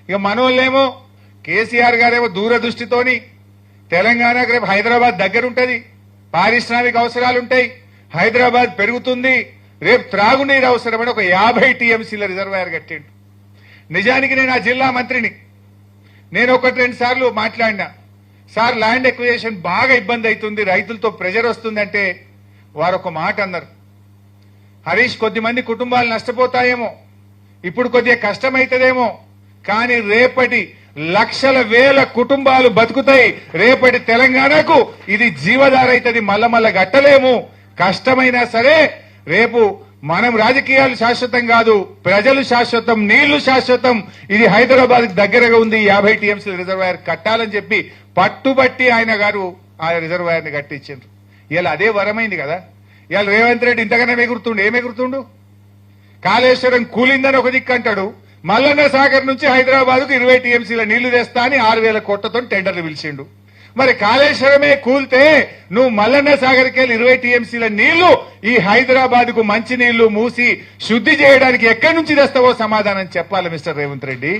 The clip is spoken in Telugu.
ఇక మనోళ్ళేమో కేసీఆర్ గారేమో దూరదృష్టితోని తెలంగాణకు రేపు హైదరాబాద్ దగ్గరుంటది, పారిశ్రామిక అవసరాలుంటాయి, హైదరాబాద్ పెరుగుతుంది, రేపు త్రాగునీరు అవసరమని ఒక 50 టీఎంసీల రిజర్వాయర్ కట్టిండు. నిజానికి నేను ఆ జిల్లా మంత్రిని, నేను 1-2 సార్లు మాట్లాడినా, సార్ ల్యాండ్ ఎక్విజిషన్ బాగా ఇబ్బంది అవుతుంది, రైతులతో ప్రెజర్ వస్తుందంటే వారు ఒక మాట అన్నారు, హరీష్ కొద్దిమంది కుటుంబాలు నష్టపోతాయేమో, ఇప్పుడు కొద్దిగా కష్టమైతుందేమో, కానీ రేపటి లక్షల వేల కుటుంబాలు బతుకుతాయి, రేపటి తెలంగాణకు ఇది జీవధార అవుతుంది, మల్ల గట్టలేము, కష్టమైనా సరే రేపు మనం రాజకీయాలు శాశ్వతం కాదు, ప్రజలు శాశ్వతం, నీళ్లు శాశ్వతం, ఇది హైదరాబాద్ దగ్గరగా ఉంది, 50 టీఎంసీల రిజర్వాయర్ కట్టాలని చెప్పి పట్టుబట్టి ఆయన గారు ఆ రిజర్వాయర్ ని కట్టించారు. ఇలా అదే వరమైంది కదా. ఇవాళ రేవంత్ రెడ్డి ఇంతగానే ఎగురుతుండు, ఏమెగురుతుండు? కాళేశ్వరం కూలిందని ఒక దిక్కు అంటాడు, మల్లన్న సాగర్ నుంచి హైదరాబాద్ కు 20 టీఎంసీల నీళ్లు తెస్తా అని 6,000 కోట్లతో టెండర్లు పిలిచిండు. మరి కాళేశ్వరమే కూల్తే నువ్వు మల్లన్న సాగర్కి వెళ్ళి 20 టీఎంసీల నీళ్లు ఈ హైదరాబాద్ కు మంచి నీళ్లు మూసి శుద్ధి చేయడానికి ఎక్కడి నుంచి తెస్తావో సమాధానం చెప్పాలి మిస్టర్ రేవంత్ రెడ్డి.